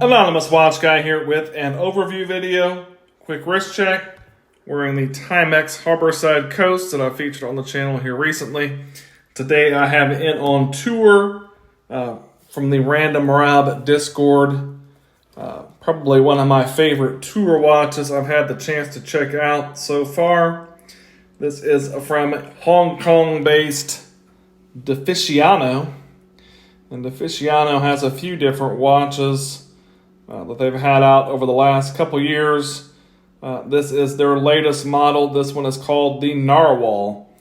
Anonymous Watch Guy here with an overview video, quick wrist check. Wearing the Timex Harborside Coast that I featured on the channel here recently. Today I have it in on tour from the Random Rob Discord. Probably one of my favorite tour watches I've had the chance to check out so far. This is from Hong Kong-based Dificiano. And Dificiano has a few different watches that they've had out over the last couple years. This is their latest model. This one is called the Narwhal.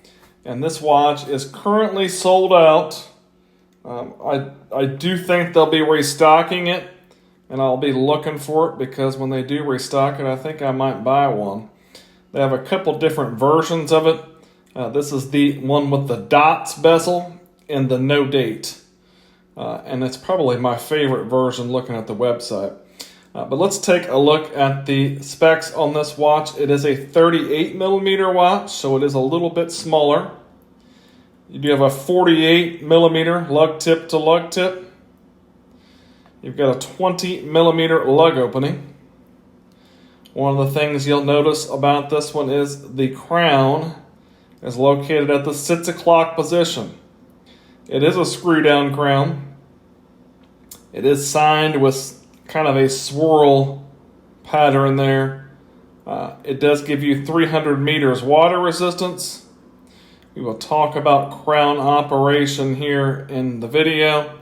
And this watch is currently sold out. I do think they'll be restocking it. And I'll be looking for it because when they do restock it, I think I might buy one. They have a couple different versions of it. This is the one with the dots bezel and the no date. And it's probably my favorite version looking at the website. But let's take a look at the specs on this watch. It is a 38 millimeter watch, so it is a little bit smaller. You do have a 48 millimeter lug tip to lug tip. You've got a 20 millimeter lug opening. One of the things you'll notice about this one is the crown is located at the 6 o'clock position. It is a screw down crown. It is signed with kind of a swirl pattern there. It does give you 300 meters water resistance. We will talk about crown operation here in the video.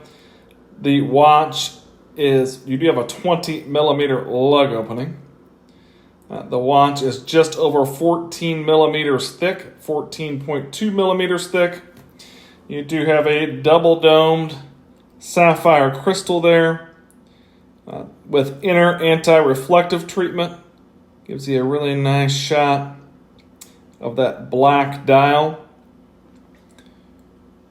The watch is, you do have a 20 millimeter lug opening. The watch is just over 14 millimeters thick, 14.2 millimeters thick. You do have a double domed sapphire crystal there with inner anti-reflective treatment. Gives you a really nice shot of that black dial.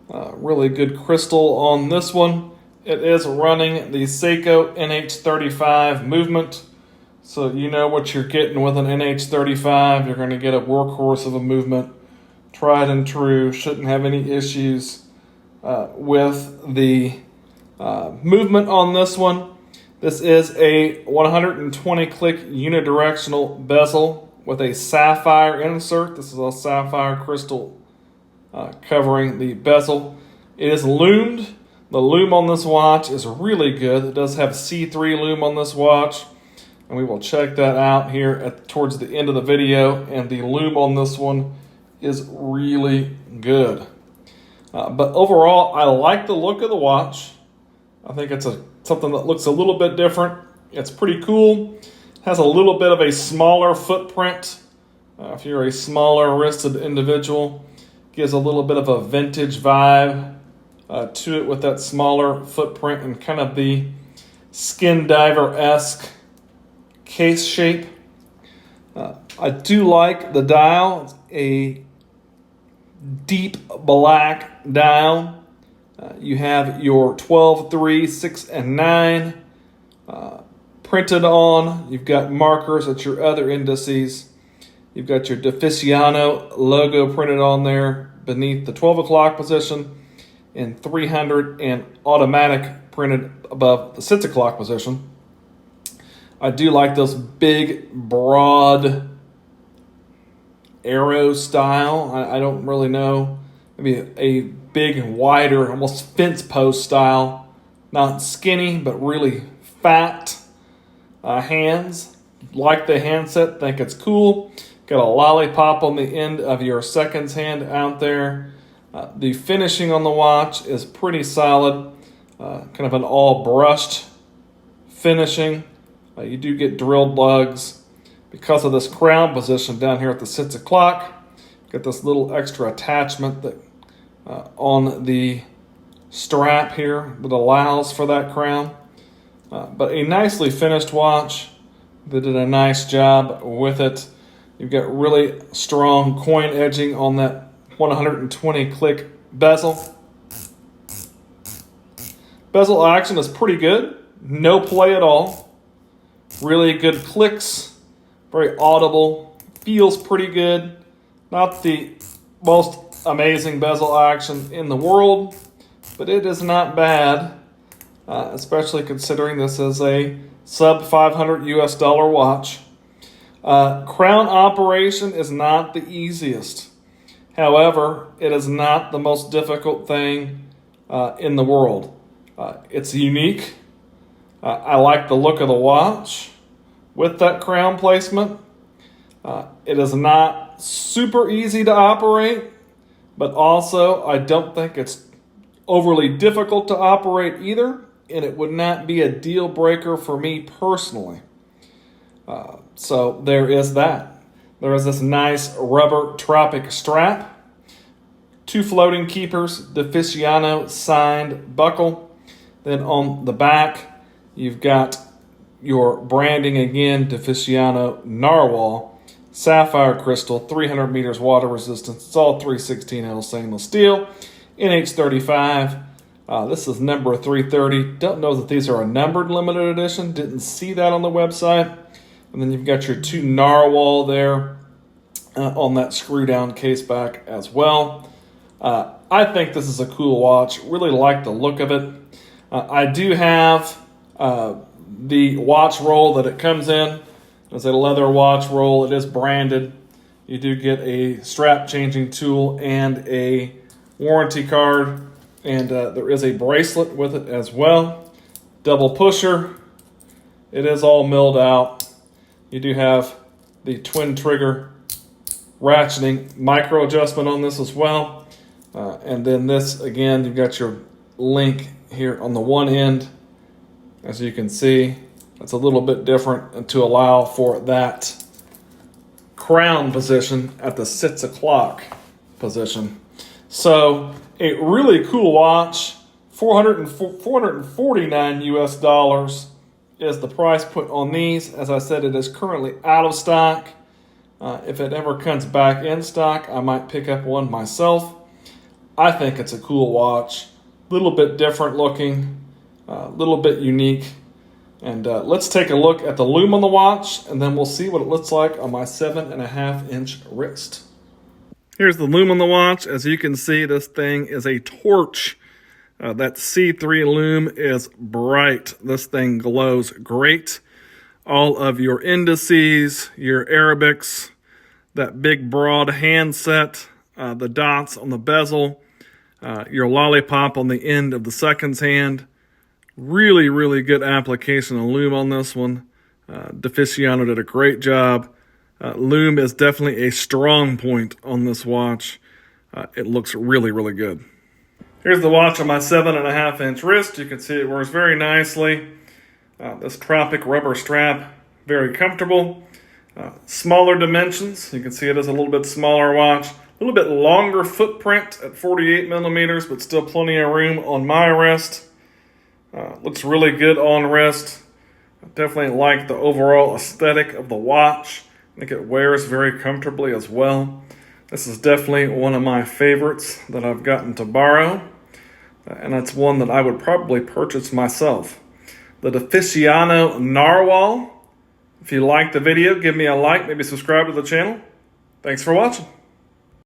Really good crystal on this one. It is running the Seiko NH35 movement. So you know what you're getting with an NH35. You're going to get a workhorse of a movement. Tried and true. Shouldn't have any issues with the movement on this one. This is a 120 click unidirectional bezel with a sapphire insert. This is a sapphire crystal covering the bezel. It is lumed. The lume on this watch is really good. It does have C3 lume on this watch, and we will check that out here towards the end of the video. And the lume on this one is really good. But overall, I like the look of the watch. I think it's something that looks a little bit different. It's pretty cool. Has a little bit of a smaller footprint. If you're a smaller wristed individual, gives a little bit of a vintage vibe to it with that smaller footprint and kind of the skin diver-esque case shape. I do like the dial. It's a deep black dial. You have your 12, 3, 6, and 9 printed on. You've got markers at your other indices. You've got your Dificiano logo printed on there beneath the 12 o'clock position, and 300 and automatic printed above the 6 o'clock position. I do like this big, broad arrow style. I don't really know. Maybe a big, wider, almost fence post style. Not skinny, but really fat hands. Like the handset, think it's cool. Got a lollipop on the end of your seconds hand out there. The finishing on the watch is pretty solid. Kind of an all brushed finishing. You do get drilled lugs. Because of this crown position down here at the 6 o'clock, got this little extra attachment that on the strap here that allows for that crown. But a nicely finished watch. They did a nice job with it. You've got really strong coin edging on that 120 click bezel. Bezel action is pretty good. No play at all. Really good clicks. Very audible. Feels pretty good. Not the most amazing bezel action in the world, but it is not bad, especially considering this is a sub $500 US watch. Crown operation is not the easiest. However, it is not the most difficult thing in the world. It's unique. I like the look of the watch with that crown placement. It is not super easy to operate, but also I don't think it's overly difficult to operate either, and it would not be a deal breaker for me personally. So there is that. There is this nice rubber tropic strap, 2 floating keepers, Dificiano signed buckle. Then on the back, you've got your branding again, Dificiano Narwhal, sapphire crystal, 300 meters water resistance. It's all 316L stainless steel, NH35. This is number 330. Don't know that these are a numbered limited edition. Didn't see that on the website. And then you've got your 2 Narwhal there on that screw down case back as well. I think this is a cool watch. Really like the look of it. I do have the watch roll that it comes in. It's a leather watch roll. It is branded. You do get a strap changing tool and a warranty card. And there is a bracelet with it as well. Double pusher. It is all milled out. You do have the twin trigger ratcheting micro adjustment on this as well. And then this, again, you've got your link here on the one end. As you can see, it's a little bit different to allow for that crown position at the 6 o'clock position. So a really cool watch, $449 US is the price put on these. As I said, it is currently out of stock. If it ever comes back in stock, I might pick up one myself. I think it's a cool watch, a little bit different looking, a little bit unique. And let's take a look at the lume on the watch, and then we'll see what it looks like on my 7.5-inch wrist. Here's the lume on the watch. As you can see, this thing is a torch. That C3 lume is bright. This thing glows great. All of your indices, your Arabics, that big broad handset, the dots on the bezel, your lollipop on the end of the seconds hand. Really, really good application of lume on this one. Dificiano did a great job. Lume is definitely a strong point on this watch. It looks really, really good. Here's the watch on my 7.5-inch wrist. You can see it wears very nicely. This tropic rubber strap, very comfortable. Smaller dimensions. You can see it is a little bit smaller watch. A little bit longer footprint at 48 millimeters, but still plenty of room on my wrist. Looks really good on wrist. I definitely like the overall aesthetic of the watch. I think it wears very comfortably as well. This is definitely one of my favorites that I've gotten to borrow. And that's one that I would probably purchase myself. The Dificiano Narwhal. If you liked the video, give me a like, maybe subscribe to the channel. Thanks for watching.